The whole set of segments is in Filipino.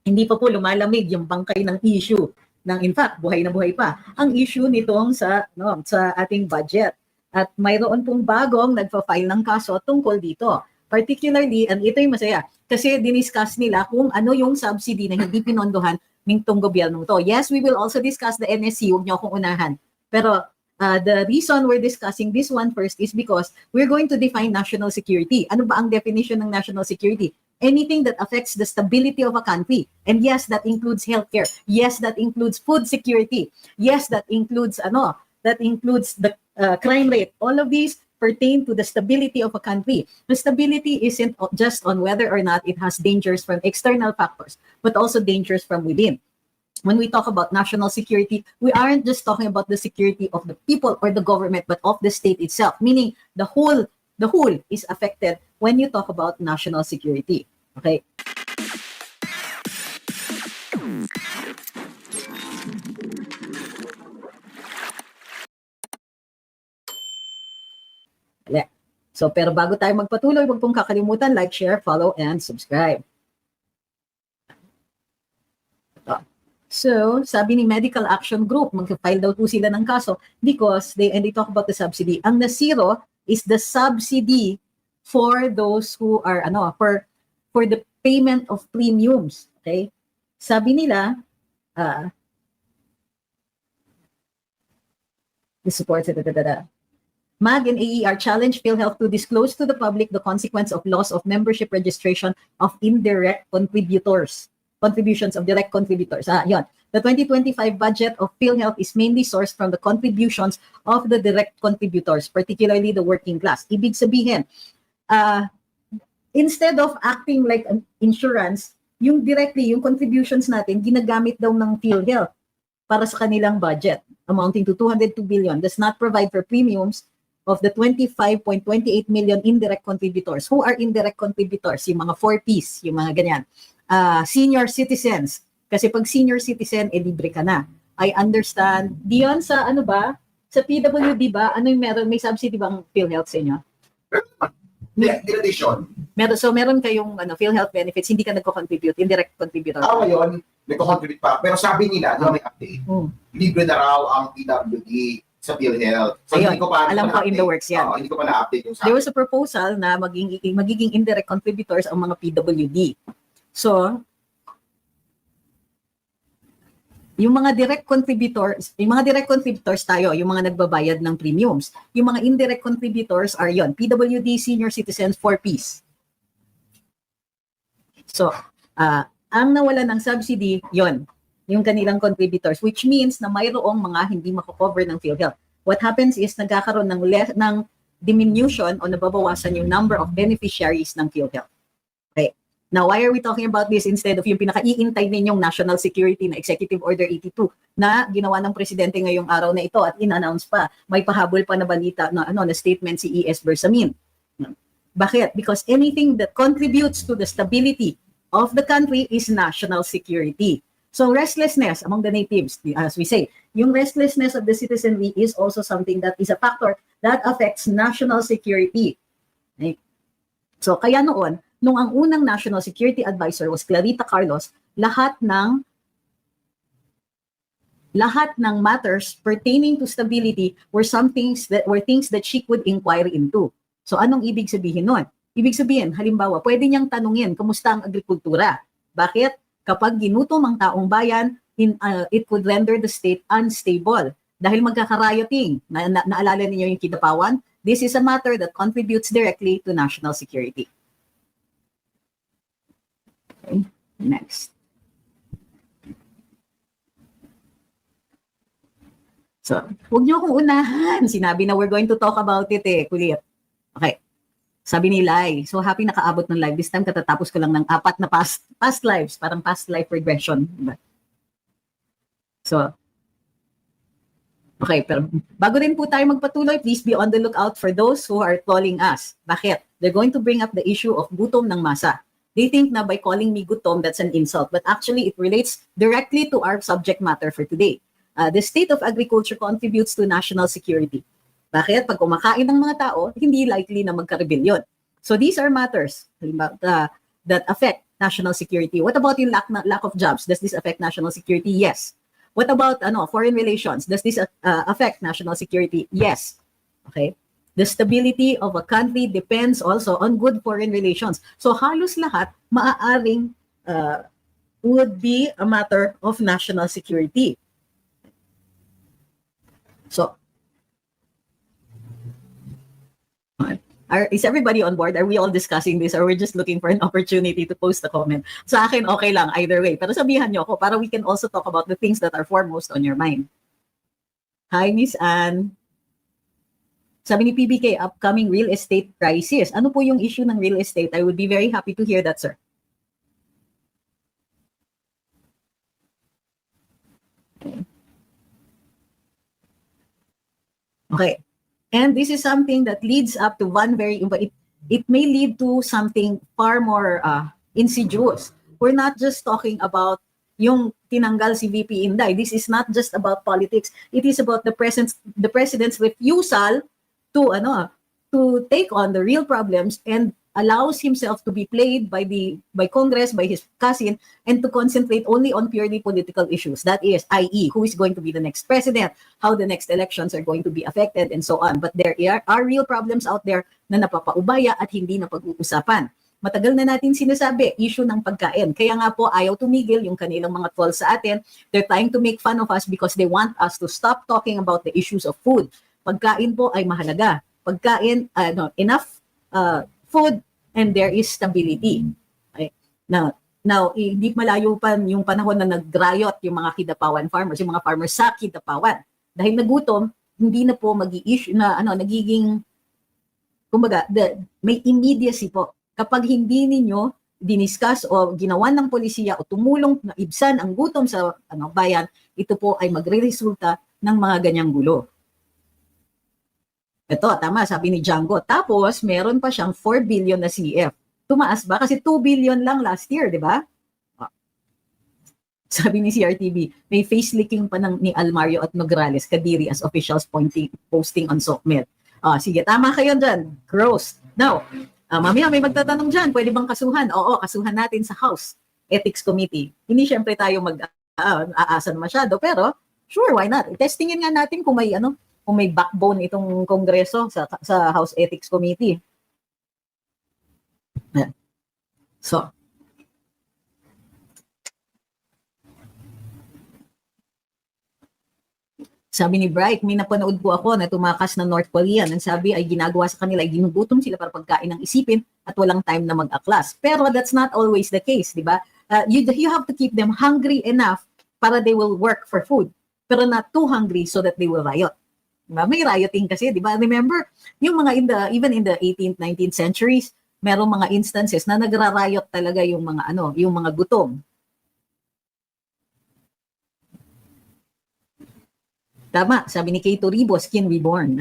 hindi pa po lumalamig yung bangkay ng issue ng, in fact, buhay na buhay pa ang issue nitong sa ating budget. At mayroon pong bagong nagpa-file ng kaso tungkol dito. Particularly, and ito'y masaya, kasi diniscuss nila kung ano yung subsidy na hindi pinondohan nitong gobyerno to. Yes, we will also discuss the NSC, huwag niyo akong unahan. Pero the reason we're discussing this one first is because we're going to define national security. Ano ba ang definition ng national security? Anything that affects the stability of a country. And yes, that includes healthcare. Yes, that includes food security. Yes, that includes the crime rate. All of these pertain to the stability of a country. The stability isn't just on whether or not it has dangers from external factors, but also dangers from within. When we talk about national security, we aren't just talking about the security of the people or the government, but of the state itself, meaning the whole is affected when you talk about national security. Okay? So, pero bago tayo magpatuloy, huwag pong kakalimutan, like, share, follow, and subscribe. So, sabi ni Medical Action Group, mag-file daw po sila ng kaso because they talk about the subsidy. Ang na-zero is the subsidy for those who are, for the payment of premiums. Okay? Sabi nila, the support, MAG and AER challenge PhilHealth to disclose to the public the consequence of loss of membership registration of indirect contributions of direct contributors. Yon. The 2025 budget of PhilHealth is mainly sourced from the contributions of the direct contributors, particularly the working class. Ibig sabihin, instead of acting like an insurance, yung contributions natin, ginagamit daw ng PhilHealth para sa kanilang budget, amounting to 202 billion, does not provide for premiums of the 25.28 million indirect contributors. Who are indirect contributors? Yung mga 4Ps, yung mga ganyan. Senior citizens. Kasi pag senior citizen, libre ka na. I understand. Diyon sa sa PWD ba, ano yung meron? May subsidy bang PhilHealth sa inyo? In addition. Meron kayong PhilHealth benefits, hindi ka nagko-contribute, indirect contributor. Ngayon, nagko-contribute pa. Pero sabi nila, may update, libre na raw ang PWD sa PhilHealth. So, ayun, hindi ko pa alam ko in the works yan. Hindi ko pa na-update yung sa There was a proposal na magiging indirect contributors ang mga PWD. So, yung mga direct contributors tayo, yung mga nagbabayad ng premiums. Yung mga indirect contributors are yon, PWD, senior citizens, 4Ps. So, ang nawala ng subsidy, yon, yung kanilang contributors, which means na mayroong mga hindi mako-cover ng PhilHealth. What happens is nagkakaroon ng diminution o nababawasan yung number of beneficiaries ng PhilHealth. Okay. Now, why are we talking about this instead of yung pinaka-iintay ninyong national security na Executive Order 82 na ginawa ng presidente ngayong araw na ito at in-announce pa, may pahabol pa na balita na statement si E.S. Bersamin. Bakit? Because anything that contributes to the stability of the country is national security. So restlessness among the natives, as we say, yung restlessness of the citizenry is also something that is a factor that affects national security. Okay? So kaya nung ang unang National Security Advisor was Clarita Carlos, lahat ng matters pertaining to stability were things that she could inquire into. So anong ibig sabihin nun? Ibig sabihin, halimbawa, pwede niyang tanungin, kumusta ang agrikultura? Bakit? Kapag ginutom ang taong bayan, it could render the state unstable. Dahil magkaka-rioting, naalala niyo yung Kidapawan? This is a matter that contributes directly to national security. Okay, next. So, huwag niyo akong unahan. Sinabi na we're going to talk about it kulit. Okay. Sabi ni Lai, so happy nakaabot ng live. This time katatapos ko lang ng 4 na past lives, parang past life regression. Diba? So, okay, pero bago rin po tayo magpatuloy, please be on the lookout for those who are calling us. Bakit? They're going to bring up the issue of gutom ng masa. They think na by calling me gutom, that's an insult. But actually, it relates directly to our subject matter for today. The state of agriculture contributes to national security. Bakit? Pag kumakain ng mga tao, hindi likely na magka-rebellion. So these are matters that affect national security? What about yung lack of jobs? Does this affect national security? Yes. What about foreign relations? Does this affect national security? Yes. Okay. The stability of a country depends also on good foreign relations. So halos lahat maaaring would be a matter of national security. So, is everybody on board? Are we all discussing this, or we're just looking for an opportunity to post a comment? Sa akin, okay lang, either way. Pero sabihan nyo ako para we can also talk about the things that are foremost on your mind. Hi, Miss Anne. Sabi ni PBK, upcoming real estate crisis. Ano po yung issue ng real estate? I would be very happy to hear that, sir. Okay. And this is something that leads up to one very, it may lead to something far more insidious. We're not just talking about yung tinanggal si VP Inday. This is not just about politics. It is about the president's refusal to take on the real problems and allows himself to be played by Congress, by his cousin, and to concentrate only on purely political issues. That is, i.e., who is going to be the next president, how the next elections are going to be affected, and so on. But there are real problems out there na napapaubaya at hindi na pag-uusapan. Matagal na natin sinasabi, issue ng pagkain. Kaya nga po ayaw tumigil yung kanilang mga trolls sa atin. They're trying to make fun of us because they want us to stop talking about the issues of food. Pagkain po ay mahalaga. Pagkain, enough food, and there is stability. Okay? Now, hindi malayo pa yung panahon na nag-riot yung mga Kidapawan farmers, yung mga farmers sa Kidapawan. Dahil nagutom, hindi na po mag-i-issue nagiging, kumbaga, may immediacy po. Kapag hindi ninyo diniscuss o ginawan ng polisiya o tumulong na ibsan ang gutom sa bayan, ito po ay magre-resulta ng mga ganyang gulo. Ito, tama, sabi ni Django. Tapos, meron pa siyang 4 billion na CF. Tumaas ba? Kasi 2 billion lang last year, di ba? Sabi ni CRTV, may face leaking pa ni Almario at Nograles, Kadiri as officials posting on SOCMED. Sige, tama kayo dyan. Gross. Now, mamaya may magtatanong dyan, pwede bang kasuhan? Oo, kasuhan natin sa House Ethics Committee. Hindi syempre tayo mag-aasan masyado, pero sure, why not? Testingin nga natin kung may backbone itong Kongreso sa House Ethics Committee. So, sabi ni Bright, may napanood po ako na tumakas ng North Korea. Ang sabi ay ginagawa sa kanila, ay ginugutom sila para pagkain ng isipin at walang time na mag-aklas. Pero that's not always the case, di ba? You have to keep them hungry enough para they will work for food, pero not too hungry so that they will riot. Diba? May rioting kasi, di ba? Remember, yung mga even in the 18th, 19th centuries, merong mga instances na nagra-riot talaga yung mga gutom. Tama, sabi ni Kay Toribo, skin reborn.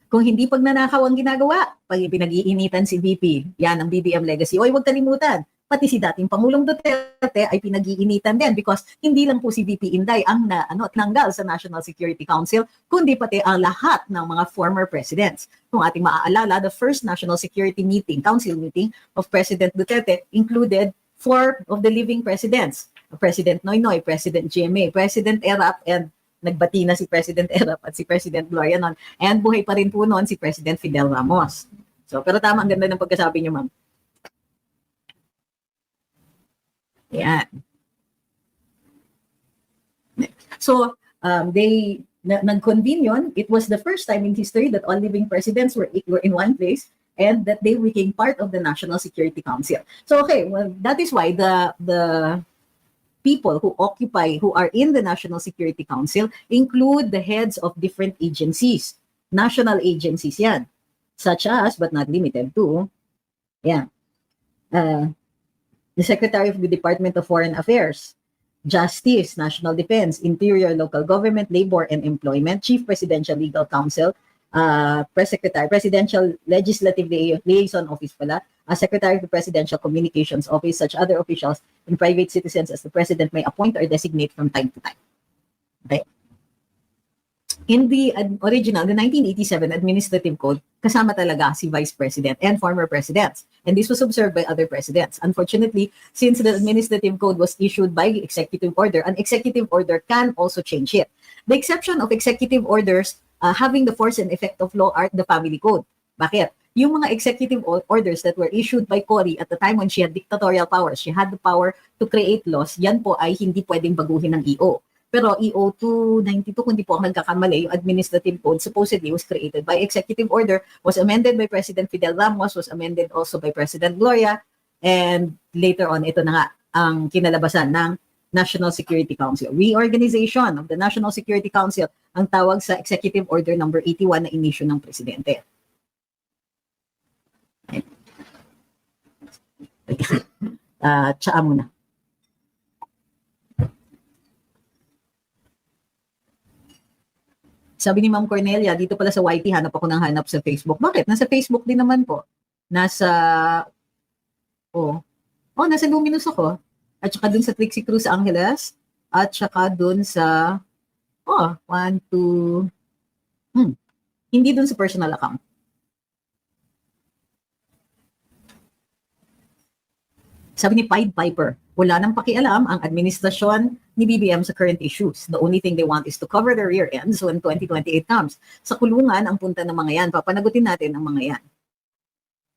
Kung hindi pagnanakaw ang ginagawa, pag pinag-iinitan si VP, yan ang BBM legacy. Oy, huwag kalimutan, pati si dating Pangulong Duterte ay pinag-iinitan din because hindi lang po si VP Inday ang tanggal sa National Security Council, kundi pati ang lahat ng mga former presidents. Kung ating maaalala, the first National Security Council meeting of President Duterte included 4 of the living presidents. President Noynoy, President GMA, President Erap, and nagbati na si President Erap at si President Gloria noon. And buhay pa rin po noon si President Fidel Ramos. So, pero tama, ang ganda ng pagkasabi niyo, ma'am. Yan. So, they nag-convene yun. It was the first time in history that all living presidents were in one place and that they became part of the National Security Council. So, okay, well, that is why the people who are in the National Security Council include the heads of different agencies. National agencies yan. Such as, but not limited to, the Secretary of the Department of Foreign Affairs, Justice, National Defense, Interior, Local Government, Labor and Employment, Chief Presidential Legal Counsel, Press Secretary, Presidential Legislative Liaison Office pala, Secretary of the Presidential Communications Office, such other officials and private citizens as the President may appoint or designate from time to time. Okay. In the original, the 1987 Administrative Code, kasama talaga si Vice President and former presidents. And this was observed by other presidents. Unfortunately, since the administrative code was issued by executive order, an executive order can also change it. The exception of executive orders having the force and effect of law are the family code. Bakit? Yung mga executive orders that were issued by Cory at the time when she had dictatorial powers, she had the power to create laws, yan po ay hindi pwedeng baguhin ng EO. Pero EO 292, kung di po ako nagkakamali, yung administrative code supposedly was created by executive order, was amended by President Fidel Ramos, was amended also by President Gloria, and later on, ito na nga ang kinalabasan ng National Security Council. Reorganization of the National Security Council ang tawag sa Executive Order number 81 na inisyu ng Presidente. Tsaa muna. Sabi ni Ma'am Cornelia, dito pala sa YT, hanap ako ng hanap sa Facebook. Bakit? Nasa Facebook din naman po. Nasa nasa Luminous ako. At saka dun sa Trixie Cruz Angeles. At saka dun sa, hindi dun sa personal account. Sabi ni Pied Piper, wala nang pakialam ang administrasyon ni BBM sa current issues. The only thing they want is to cover their rear ends when 2028 comes. Sa kulungan ang punta ng mga yan. Papanagutin natin ang mga yan.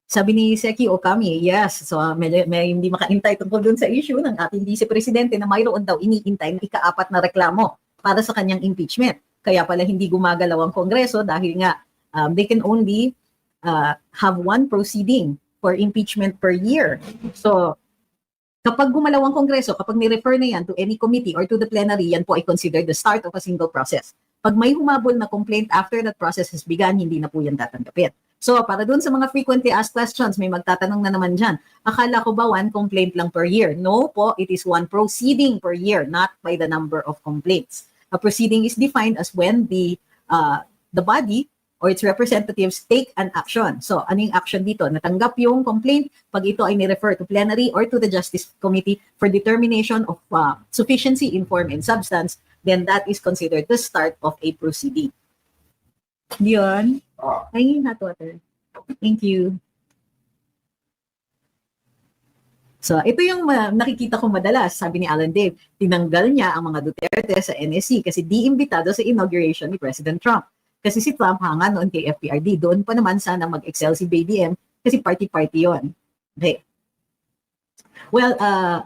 Sabi ni Seki Okami, yes, so may hindi makaintay tungkol dun sa issue ng ating Vice Presidente na mayroon daw iniintay ng ika-4 na reklamo para sa kanyang impeachment. Kaya pala hindi gumagalaw ang Kongreso dahil nga they can only have one proceeding for impeachment per year. So, kapag gumalaw ang Kongreso, kapag ni-refer na yan to any committee or to the plenary, yan po ay considered the start of a single process. Pag may humabol na complaint after that process has begun, hindi na po yan tatanggapin. So, para dun sa mga frequently asked questions, may magtatanong na naman dyan, akala ko ba one complaint lang per year? No po, it is one proceeding per year, not by the number of complaints. A proceeding is defined as when the body or its representatives take an action. So, ano yung action dito? Natanggap yung complaint pag ito ay ni-refer to plenary or to the Justice Committee for determination of sufficiency in form and substance, then that is considered the start of a proceeding. Diyon. Ay, hot water. Thank you. So, ito yung nakikita ko madalas, sabi ni Alan Dave, tinanggal niya ang mga Duterte sa NSC kasi di-imbitado sa inauguration ni President Trump. Kasi si Trump hanga noon kay FPRD, doon pa naman sana mag-excel si BBM kasi party-party yon. Okay. Well,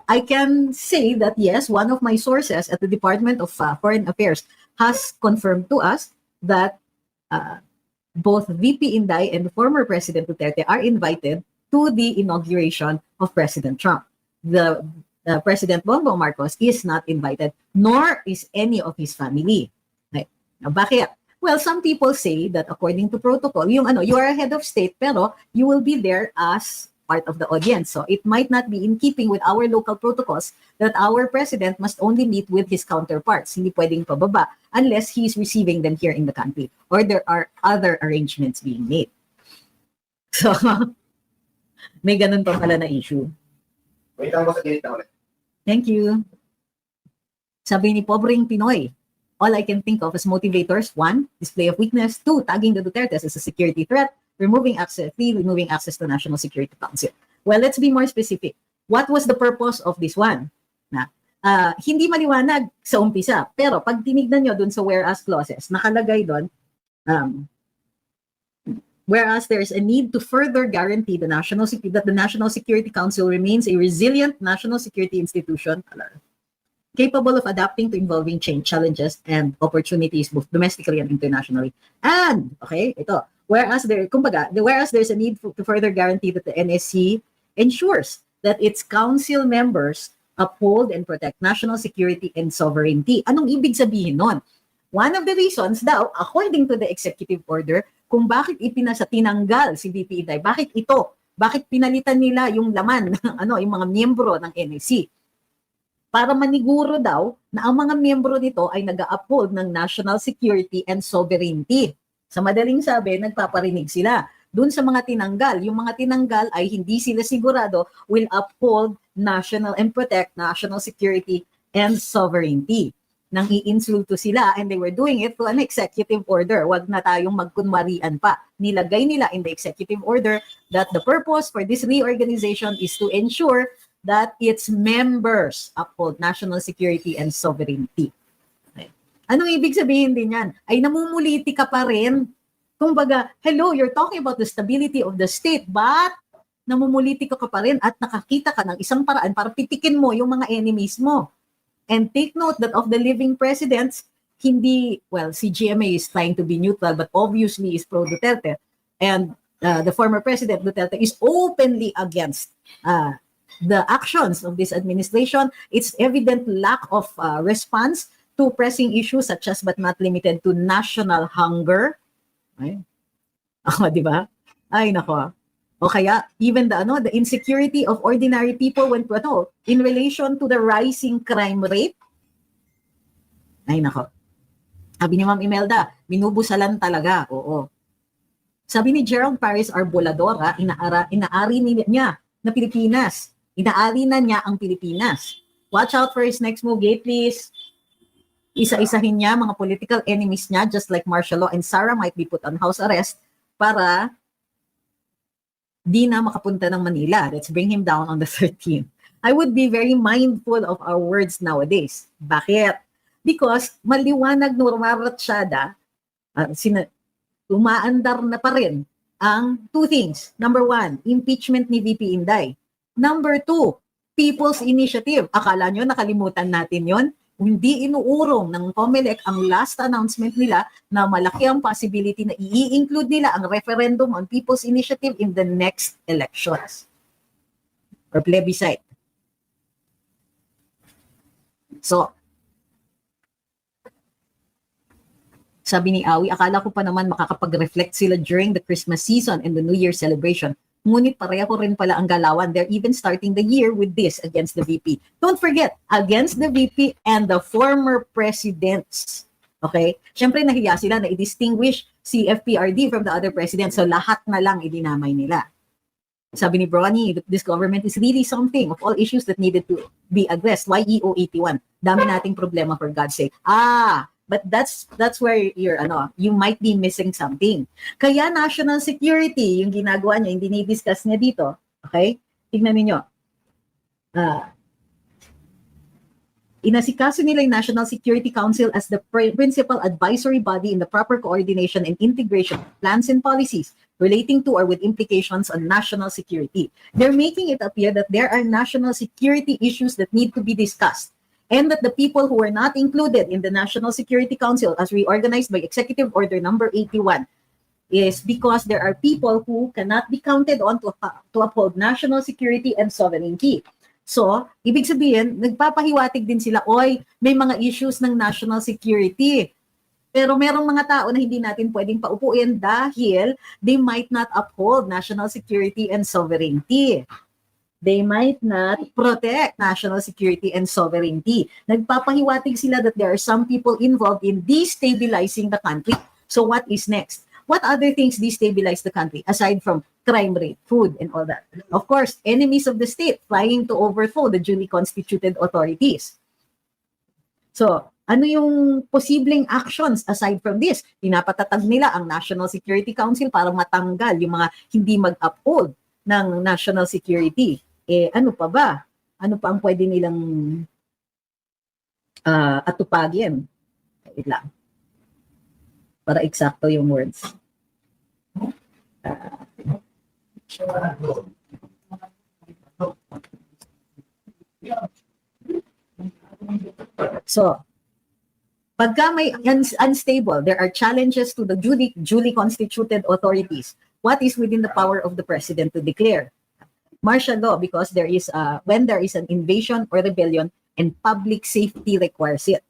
I can say that yes, one of my sources at the Department of Foreign Affairs has confirmed to us that both VP Inday and former President Duterte are invited to the inauguration of President Trump. The President Bongbong Marcos is not invited, nor is any of his family. Okay. Now, bakit? Well, some people say that according to protocol, you are a head of state, pero you will be there as part of the audience. So it might not be in keeping with our local protocols that our president must only meet with his counterparts. Hindi pwedeng pababa unless he's receiving them here in the country or there are other arrangements being made. So, may ganun pa pala na issue. Wait lang ko sa gilid na ulit. Thank you. Sabi ni Pobreng Pinoy, all I can think of as motivators, 1, display of weakness, 2, tagging the Dutertes as a security threat, removing access to National Security Council. Well, let's be more specific. What was the purpose of this one? Hindi maliwanag sa umpisa, pero pag tinignan nyo dun sa whereas clauses, nakalagay dun, whereas there's a need to further guarantee that the National Security Council remains a resilient national security institution, capable of adapting to evolving change, challenges, and opportunities both domestically and internationally. And, whereas there's a need to further guarantee that the NSC ensures that its council members uphold and protect national security and sovereignty. Anong ibig sabihin nun? One of the reasons daw, according to the executive order, kung bakit tinanggal si VP Inday, bakit pinalitan nila yung laman ng yung mga miyembro ng NSC? Para maniguro daw na ang mga miyembro nito ay nag-uphold ng national security and sovereignty. Sa madaling sabi, nagpaparinig sila. Doon sa mga tinanggal, yung mga tinanggal ay hindi sila sigurado will uphold national and protect national security and sovereignty. nang iinsulto sila, and they were doing it to an executive order. Wag na tayong magkunwarian pa. Nilagay nila in the executive order that the purpose for this reorganization is to ensure that its members uphold national security and sovereignty. Okay. Anong ibig sabihin din yan? Ay namumuliti ka pa rin. Kumbaga, hello, you're talking about the stability of the state, but namumuliti ka pa rin at nakakita ka ng isang paraan para pitikin mo yung mga enemies mo. And take note that of the living presidents, hindi, well, si GMA is trying to be neutral, but obviously is pro-Duterte. And the former President Duterte is openly against the actions of this administration. It's evident lack of response to pressing issues such as, but not limited to, national hunger. Ay, di ba? Ay, nako. O kaya, even the insecurity of ordinary people when in relation to the rising crime rate. Ay, nako. Sabi ni Ma'am Imelda, binubusalan talaga. Oo. Sabi ni Gerald Paris Arboladora, inaari niya na Pilipinas. Inaari na niya ang Pilipinas. Watch out for his next move, Gate, please. Isa-isahin niya mga political enemies niya, just like martial law, and Sarah might be put on house arrest para di na makapunta ng Manila. Let's bring him down on the 13th. I would be very mindful of our words nowadays. Bakit? Because maliwanag normaratsyada, umaandar na pa rin ang two things. Number one, impeachment ni VP Inday. Number two, People's Initiative. Akala nyo nakalimutan natin yon? Hindi inuurong ng COMELEC ang last announcement nila na malaki ang possibility na i-include nila ang referendum on People's Initiative in the next elections or plebiscite. So, sabi ni Awi, akala ko pa naman makakapag-reflect sila during the Christmas season and the New Year celebration. Ngunit pareho rin pala ang galawan. They're even starting the year with this against the VP. Don't forget, against the VP and the former presidents. Okay? Siyempre nahiya sila na i-distinguish si FPRD from the other presidents. So lahat na lang idinamay nila. Sabi ni Bronny, this government is really something of all issues that needed to be addressed. Why EO 81? Dami nating problema, for God's sake. But that's where you might be missing something. Kaya national security, yung ginagawa niya, yung dinidiscuss niya dito, okay? Tignan niyo. Inasikaso nila yung National Security Council as the principal advisory body in the proper coordination and integration of plans and policies relating to or with implications on national security. They're making it appear that there are national security issues that need to be discussed, and that the people who are not included in the National Security Council as reorganized by Executive Order number 81 is because there are people who cannot be counted on to uphold national security and sovereignty. So, ibig sabihin, nagpapahiwatig din sila, oy, may mga issues ng national security. Pero merong mga tao na hindi natin pwedeng paupuin dahil they might not uphold national security and sovereignty. They might not protect national security and sovereignty. Nagpapahiwatig sila that there are some people involved in destabilizing the country. So what is next? What other things destabilize the country aside from crime rate, food, and all that? Of course, enemies of the state trying to overthrow the duly constituted authorities. So, ano yung posibleng actions aside from this? Pinapatatag nila ang National Security Council para matanggal yung mga hindi mag-uphold ng national security. Ano pa ba? Ano pa ang pwede nilang atupagin? Wait lang. Para eksakto yung words. So, pagka may unstable, there are challenges to the duly constituted authorities. What is within the power of the president to declare? Martial law, because there is when there is an invasion or rebellion and public safety requires it.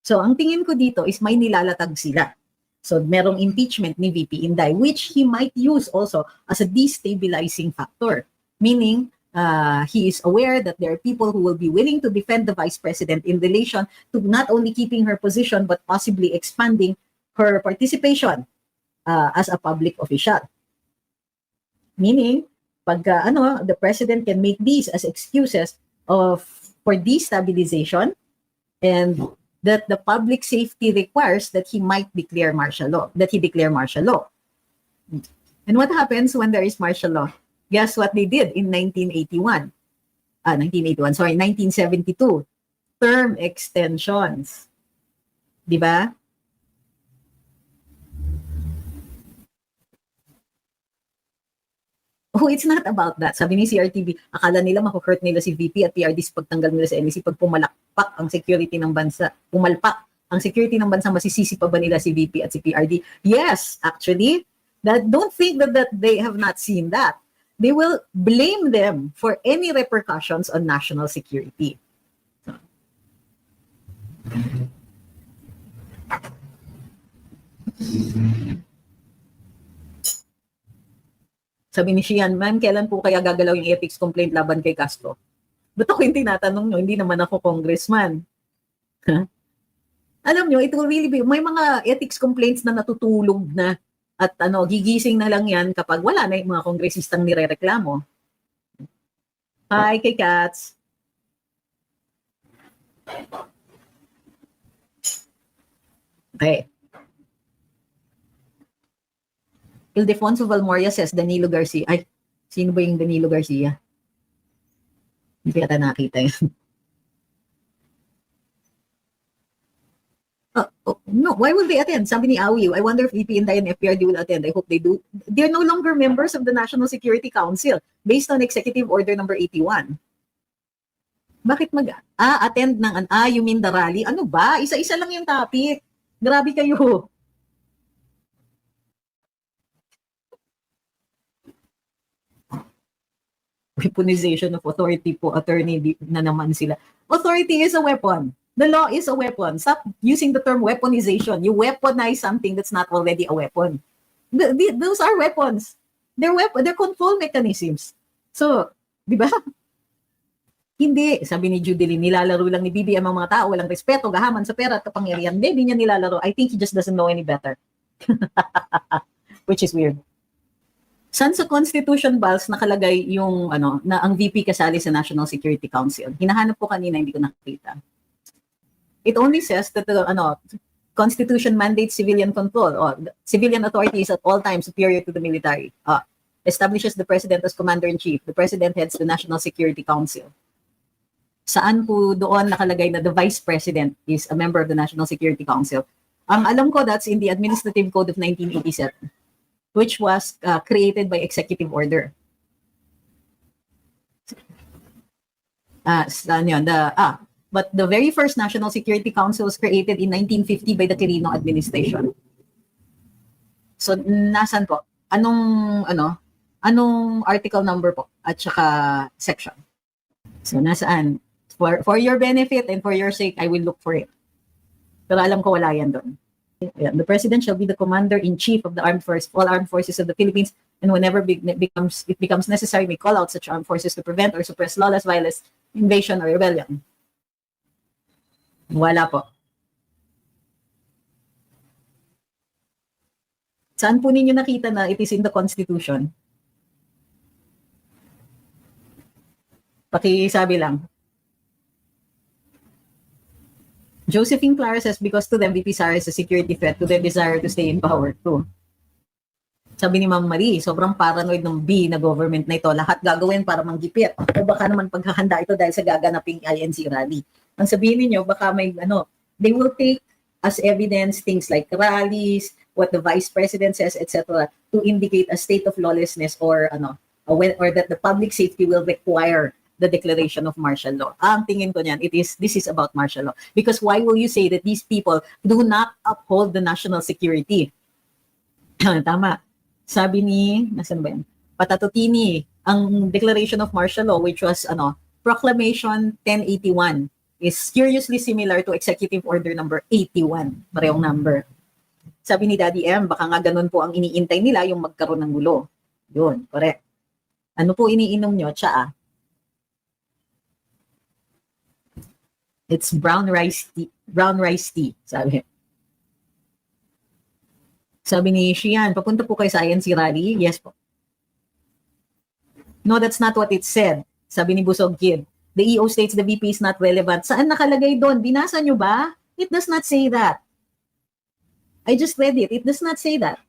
So ang tingin ko dito is may nilalatag sila. So merong impeachment ni VP Inday, which he might use also as a destabilizing factor. Meaning, he is aware that there are people who will be willing to defend the vice president in relation to not only keeping her position but possibly expanding her participation as a public official. Meaning, the president can make these as excuses for destabilization and that the public safety requires that he might declare martial law, that he declare martial law. And what happens when there is martial law? Guess what they did in 1972. Term extensions. Di ba? Oh, it's not about that. Sabi ni CRTV, akala nila maku-hurt nila si VP at PRD sa pagtanggal nila sa NEC pag pumalakpak ang security ng bansa. Pumalpak ang security ng bansa, masisisi pa ba nila si VP at si PRD? Yes, actually. Don't think that they have not seen that. They will blame them for any repercussions on national security. Sabi ni Shian, ma'am, kailan po kaya gagalaw yung ethics complaint laban kay Castro? Ba't ako yung tinatanong nyo? Hindi naman ako congressman. Huh? Alam nyo, it will really be, may mga ethics complaints na natutulog na at gigising na lang yan kapag wala na yung mga kongresistang nirereklamo. Hi, kay Katz. Okay. Ildefonso Valmoria says Danilo Garcia. Ay, sino ba yung Danilo Garcia? Hindi ko yata nakita yun. No, why will they attend? Sabi ni Awi, I wonder if VP and FPRD will attend. I hope they do. They're no longer members of the National Security Council based on Executive Order number 81. Bakit attend ng, you mean the rally? Ano ba? Isa-isa lang yung topic. Grabe kayo. Weaponization of authority po, attorney na naman sila. Authority is a weapon. The law is a weapon. Stop using the term weaponization. You weaponize something that's not already a weapon. Those are weapons. They're control mechanisms. So, di ba? Hindi, sabi ni Judeline, nilalaro lang ni BBM ang mga tao, walang respeto, gahaman sa pera at kapangyarihan. Hindi niya nilalaro. I think he just doesn't know any better. Which is weird. Saan sa Constitution Balls nakalagay yung na ang VP kasali sa National Security Council? Hinahanap ko kanina, hindi ko nakita. It only says that the Constitution mandates civilian control. Civilian authority is at all times superior to the military. Establishes the President as Commander-in-Chief. The President heads the National Security Council. Saan po doon nakalagay na the Vice President is a member of the National Security Council? Ang alam ko, that's in the Administrative Code of 1987. Which was created by executive order. But the very first National Security Council was created in 1950 by the Quirino administration. So nasan po? Anong article number po at saka section? So nasaan? For your benefit and for your sake, I will look for it. Pero alam ko wala yan doon. The President shall be the Commander-in-Chief of the all armed forces of the Philippines, and whenever it becomes necessary, may call out such armed forces to prevent or suppress lawless violence, invasion, or rebellion. Wala po. Saan po ninyo nakita na it is in the Constitution? Pakisabi lang. Josephine Clara says, because to them, VP Sara is a security threat to their desire to stay in power too. Sabi ni Ma'am Marie, sobrang paranoid ng B na government na ito. Lahat gagawin para manggipit. O baka naman paghahanda ito dahil sa gaganaping INC rally. Ang sabihin niyo baka may they will take as evidence things like rallies, what the Vice President says, etc. to indicate a state of lawlessness or that the public safety will require the declaration of martial law. Ang tingin ko niyan, this is about martial law. Because why will you say that these people do not uphold the national security? Tama. Sabi ni, nasan ba yan? Patatutini, ang declaration of martial law, which was Proclamation 1081, is curiously similar to Executive Order number 81, parehong number. Sabi ni Daddy M, baka nga ganun po ang iniintay nila yung magkaroon ng gulo. Yun, correct. Ano po iniinom nyo? Tsaa. It's brown rice tea, sabi. Sabi ni Shian, papunta po kayo sa INC rally? Yes po. No, that's not what it said. Sabi ni Busog Kid. The EO states the VP is not relevant. Saan nakalagay doon? Binasa nyo ba? It does not say that. I just read it. It does not say that.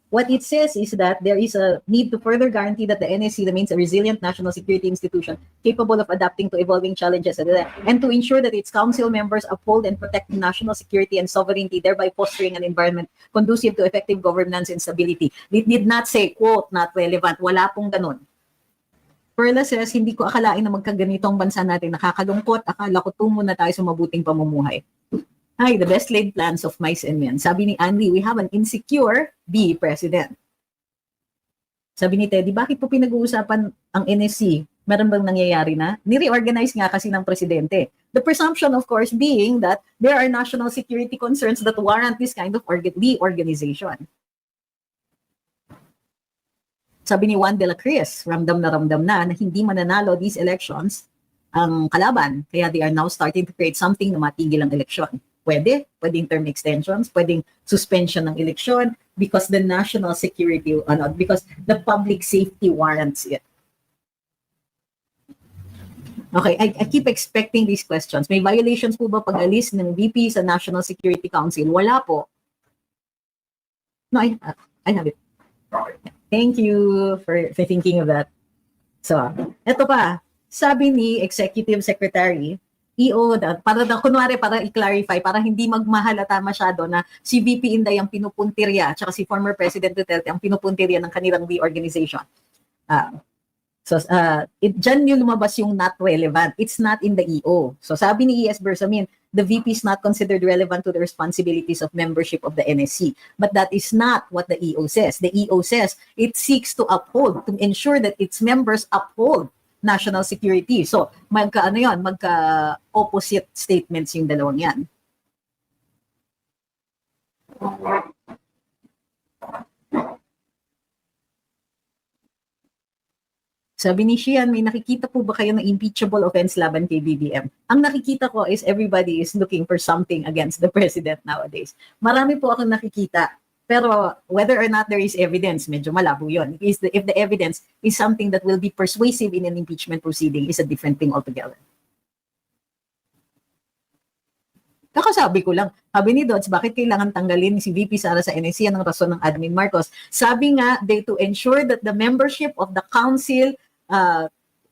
What it says is that there is a need to further guarantee that the NSC remains a resilient national security institution capable of adapting to evolving challenges and to ensure that its council members uphold and protect national security and sovereignty, thereby fostering an environment conducive to effective governance and stability. It did not say, quote, not relevant. Wala pong ganun. Perla says, hindi ko akalain na magkaganito ang bansa natin. Nakakalungkot. Akala ko tungo na tayo sa mabuting pamumuhay. Ay, the best laid plans of mice and men. Sabi ni Andy, we have an insecure B president. Sabi ni Teddy, bakit po pinag-uusapan ang NSC? Meron bang nangyayari na? Ni-reorganize nga kasi ng presidente. The presumption, of course, being that there are national security concerns that warrant this kind of reorganization. Sabi ni Juan de la Cruz, ramdam na hindi mananalo these elections ang kalaban. Kaya they are now starting to create something na matigil ang eleksyon. Pwedeng term extensions, pwedeng suspension ng eleksyon because the national security, because the public safety warrants it. Okay, I keep expecting these questions. May violations po ba pag-alis ng VP sa National Security Council? Wala po. No, I have it. Thank you for thinking of that. So, eto pa. Sabi ni Executive Secretary, EO, para i-clarify, para hindi magmahalata masyado na si VP Inday ang pinupuntirya, tsaka si former President Duterte ang pinupuntirya ng kanilang reorganization. Dyan yung lumabas yung not relevant. It's not in the EO. So sabi ni ES Bersamin, the VP is not considered relevant to the responsibilities of membership of the NSC. But that is not what the EO says. The EO says it seeks to ensure that its members uphold national security. So, magka-opposite statements yung dalawang yan. Sabi ni Shian, may nakikita po ba kayo ng impeachable offense laban kay BBM? Ang nakikita ko is everybody is looking for something against the president nowadays. Marami po akong nakikita. Pero whether or not there is evidence, medyo malabo yun. If the evidence is something that will be persuasive in an impeachment proceeding, is a different thing altogether. Kakasabi ko lang, sabi ni Dodds, bakit kailangan tanggalin si VP Sara sa NSC? Anong rason ng Admin Marcos? Sabi nga, to ensure that the membership of the council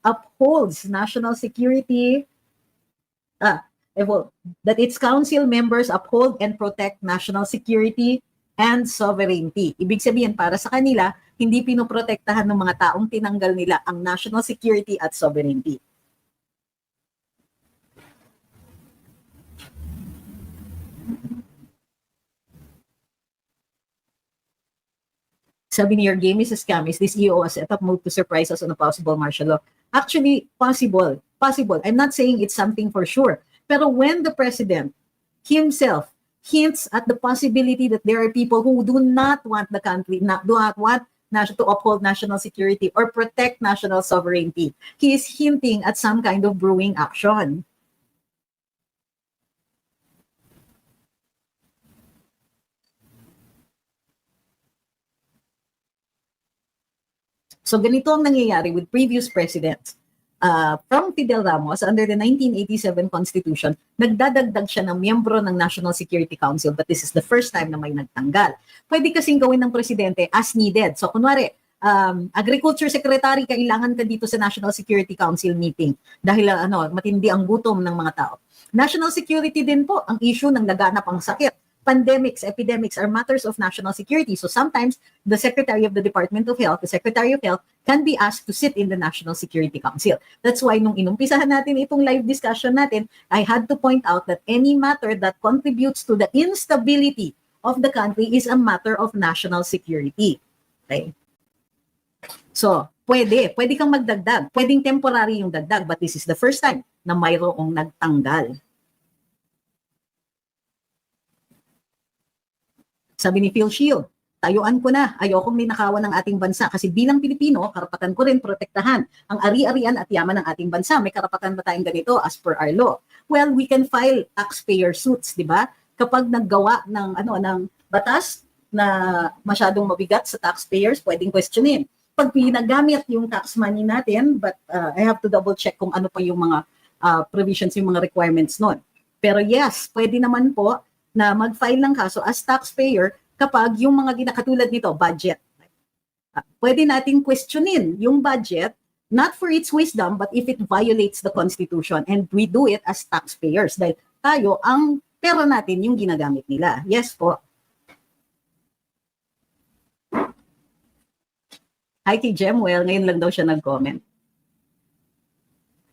upholds national security, that its council members uphold and protect national security and sovereignty. Ibig sabihin, para sa kanila, hindi pinoprotektahan ng mga taong tinanggal nila ang national security at sovereignty. Sabi ni, your game is a scam. Is this EO a setup move to surprise us on a possible martial law? Actually, possible. I'm not saying it's something for sure. Pero when the president himself hints at the possibility that there are people who do not want the country, do not want to uphold national security or protect national sovereignty, he is hinting at some kind of brewing action. So ganito ang nangyayari with previous presidents. From Fidel Ramos, under the 1987 Constitution, nagdadagdag siya ng miyembro ng National Security Council, but this is the first time na may nagtanggal. Pwede kasing gawin ng presidente as needed. So kunwari, Agriculture Secretary, kailangan ka dito sa National Security Council meeting dahil matindi ang gutom ng mga tao. National security din po ang issue ng laganap ang sakit. Pandemics, epidemics are matters of national security. So sometimes the Secretary of the Department of Health, the Secretary of Health, can be asked to sit in the National Security Council. That's why nung inumpisahan natin itong live discussion natin, I had to point out that any matter that contributes to the instability of the country is a matter of national security. Okay? So, pwede kang magdagdag. Pwedeng temporary yung dagdag, but this is the first time na mayroong nagtanggal. Sabi ni Phil Shield, tayuan ko na, ayokong ninakawan ng ating bansa kasi bilang Pilipino, karapatan ko rin protektahan ang ari-arian at yaman ng ating bansa. May karapatan ba tayong ganito as per our law? Well, we can file taxpayer suits, di ba? Kapag naggawa ng batas na masyadong mabigat sa taxpayers, pwedeng questionin. Pag pinagamit yung tax money natin, but I have to double check kung ano pa yung mga provisions, yung mga requirements nun. Pero yes, pwede naman po na mag-file ng kaso as taxpayer kapag yung mga katulad nito, budget. Pwede nating questionin yung budget, not for its wisdom, but if it violates the Constitution. And we do it as taxpayers dahil tayo, ang pera natin yung ginagamit nila. Yes po. Hi kay Jemuel, ngayon lang daw siya nag-comment.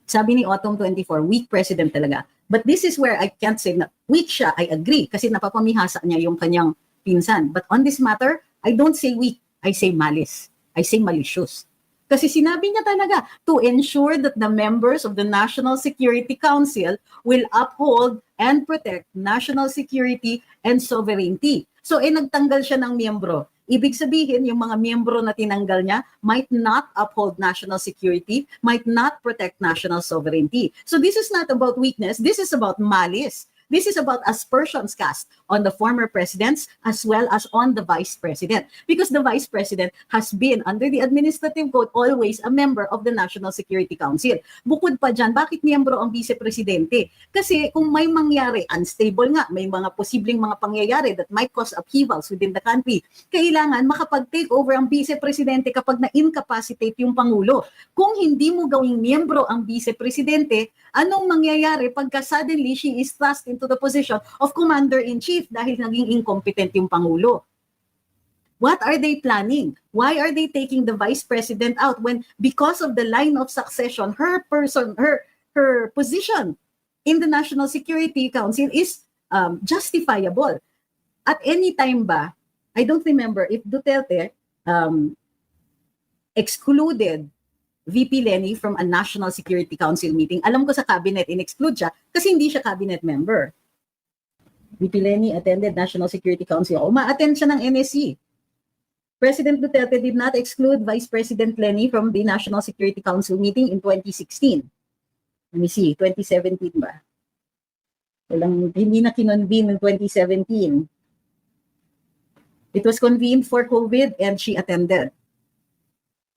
Sabi ni Autumn 24, weak president talaga. But this is where I can't say na weak siya, I agree, kasi napapamihasa niya yung kanyang pinsan. But on this matter, I don't say weak, I say malice. I say malicious. Kasi sinabi niya talaga, to ensure that the members of the National Security Council will uphold and protect national security and sovereignty. So, nagtanggal siya ng miyembro. Ibig sabihin, yung mga miyembro na tinanggal niya might not uphold national security, might not protect national sovereignty. So this is not about weakness, this is about malice. This is about aspersions cast on the former presidents as well as on the vice president. Because the vice president has been, under the administrative code, always a member of the National Security Council. Bukod pa dyan, bakit miyembro ang vice-presidente? Kasi kung may mangyari, unstable nga, may mga posibleng mga pangyayari that might cause upheavals within the country, kailangan makapag-take over ang vice-presidente kapag na-incapacitate yung Pangulo. Kung hindi mo gawing miyembro ang vice-presidente, anong mangyayari pagka suddenly she is thrust into the position of commander-in-chief dahil naging incompetent yung Pangulo? What are they planning? Why are they taking the vice president out when, because of the line of succession, her position in the National Security Council is justifiable? At any time ba, I don't remember if Duterte excluded VP Lenny from a National Security Council meeting. Alam ko sa cabinet, in-exclude siya kasi hindi siya cabinet member. VP Lenny attended National Security Council. Uma-attend siya ng NSC. President Duterte did not exclude Vice President Lenny from the National Security Council meeting in 2016. Let me see, 2017 ba? Hindi na kinonvene in 2017. It was convened for COVID and she attended.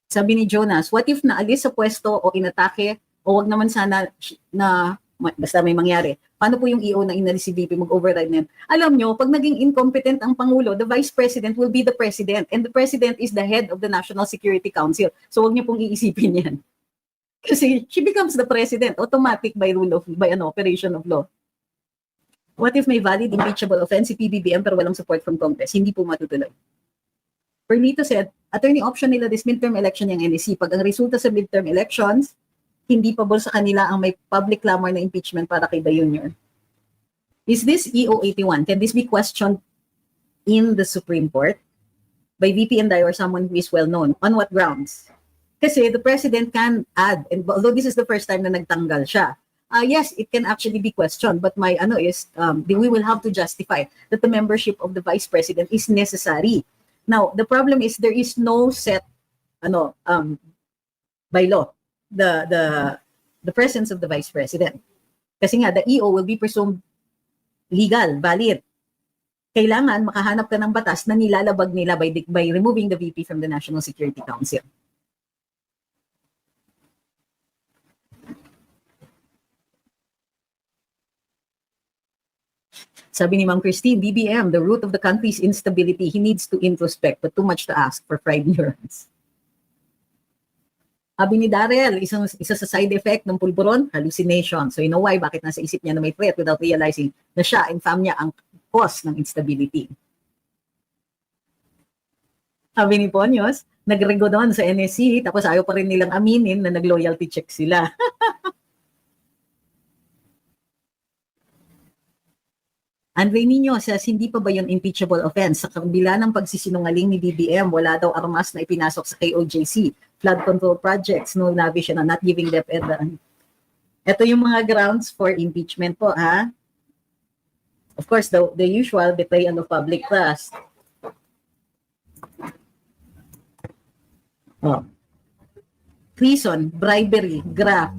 Sabi ni Jonas, what if naalis sa pwesto o inatake o wag naman sana na basta may mangyari? Paano po yung EO na inalis si VP mag-override na yan? Alam nyo, pag naging incompetent ang Pangulo, the Vice President will be the President and the President is the head of the National Security Council. So wag niyo pong iisipin yan. Kasi she becomes the President, automatic by operation of law. What if may valid impeachable offense si PBBM pero walang support from Congress? Hindi po matutuloy. Perlito said, attorney option nila this midterm election yung NSC. Pag ang resulta sa midterm elections, hindi pabor sa kanila ang may public clamor na impeachment para kay Jr. Is this EO81? Can this be questioned in the Supreme Court by VP Inday or someone who is well known? On what grounds? Kasi the president can add, and although this is the first time na nagtanggal siya, yes, it can actually be questioned, but my we will have to justify that the membership of the vice president is necessary. Now, the problem is there is no set by law the presence of the vice president. Kasi nga the EO will be presumed legal, valid. Kailangan makahanap ka ng batas na nilalabag nila by removing the VP from the National Security Council. Sabi ni Ma'am Christine, BBM, the root of the country's instability, he needs to introspect, but too much to ask for fried neurons. Sabi ni Darrell, isa sa side effect ng pulburon, hallucination. So you know why, bakit nasa isip niya na may threat without realizing na siya and fam niya ang cause ng instability. Sabi ni Ponyos, nagrego doon sa NSC, tapos ayaw pa rin nilang aminin na nag-loyalty check sila. Andre Nino says, hindi pa ba yun impeachable offense? Sa kabila ng pagsisinungaling ni BBM, wala daw armas na ipinasok sa KOJC, flood control projects, no lavish na not giving DepEd. Ito yung mga grounds for impeachment po, ha? Of course, the usual betrayal of public trust. Treason, bribery, graft,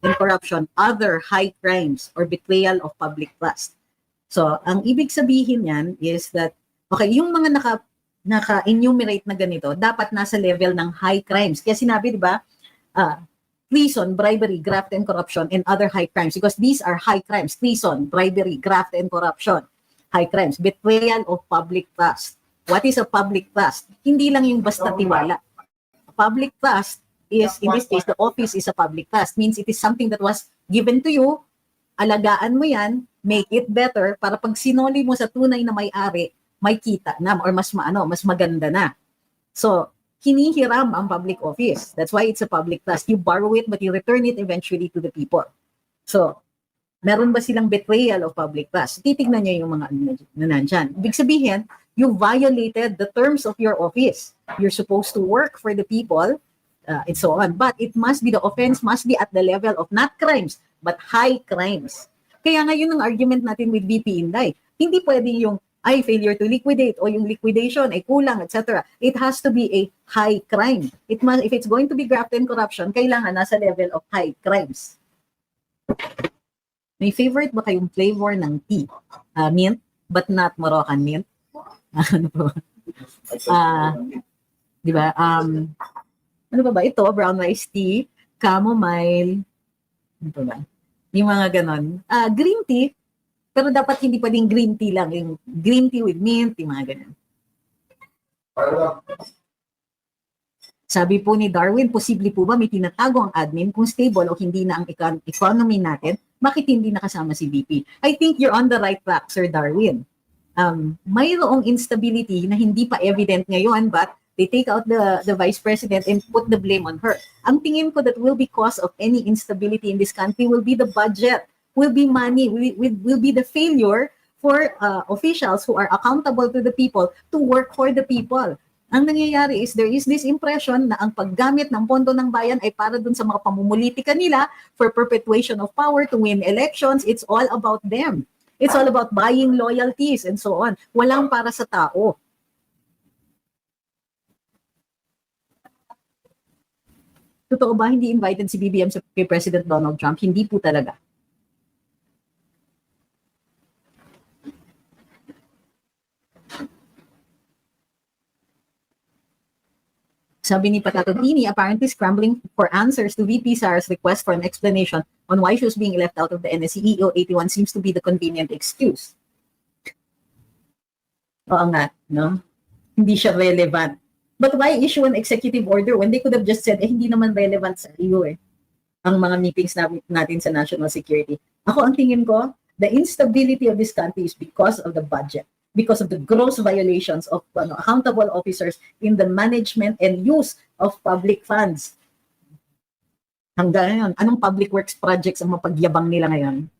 and corruption, other high crimes or betrayal of public trust. So, ang ibig sabihin yan is that, okay, yung mga naka-enumerate na ganito, dapat nasa level ng high crimes. Kaya sinabi, di ba, treason, bribery, graft, and corruption, and other high crimes. Because these are high crimes. Treason, bribery, graft, and corruption. High crimes. Betrayal of public trust. What is a public trust? Hindi lang yung basta tiwala. Public trust is, in this case, the office is a public trust. Means it is something that was given to you, alagaan mo yan, make it better, para pag sinoli mo sa tunay na may-ari, may kita na, or mas maganda na. So, hinihiram ang public office. That's why it's a public trust. You borrow it, but you return it eventually to the people. So, meron ba silang betrayal of public trust? Titignan niya yung mga na nandyan. Ibig sabihin, you violated the terms of your office. You're supposed to work for the people, and so on. But it must be, the offense must be at the level of not crimes, but high crimes. Kaya ngayon ang argument natin with VP Inday, hindi pwede yung failure to liquidate o yung liquidation ay kulang, etc. It has to be a high crime. It must, if it's going to be graft and corruption, kailangan nasa level of high crimes. May favorite ba kayong flavor ng tea? Mint, but not Moroccan mint. Ano po? Di ba? Ano ba? Ito, brown rice tea, chamomile, ano pa ba? Yung mga ganon. Green tea, pero dapat hindi pa din green tea lang. Yung green tea with mint, yung mga ganon. Sabi po ni Darwin, posible po ba may tinatago ang admin kung stable o hindi na ang economy natin? Bakit hindi nakasama si VP? I think you're on the right track, Sir Darwin. Mayroong instability na hindi pa evident ngayon, but they take out the vice president and put the blame on her. Ang tingin ko that will be cause of any instability in this country will be the budget, will be money, will be the failure for officials who are accountable to the people to work for the people. Ang nangyayari is there is this impression na ang paggamit ng pondo ng bayan ay para dun sa mga pamumulitika nila for perpetuation of power to win elections. It's all about them. It's all about buying loyalties and so on. Walang para sa tao. Totoo ba hindi invited si BBM kay President Donald Trump? Hindi po talaga. Sabi ni Patatotini, apparently scrambling for answers to VP Sara's request for an explanation on why she was being left out of the NSCEO 81 seems to be the convenient excuse. Oo nga, no? Hindi siya relevant. But why issue an executive order when they could have just said, hindi naman relevant sa iyo ang mga meetings natin sa national security. Ako ang tingin ko, the instability of this country is because of the budget, because of the gross violations of accountable officers in the management and use of public funds. Hanggang ngayon, anong public works projects ang mapagyabang nila ngayon?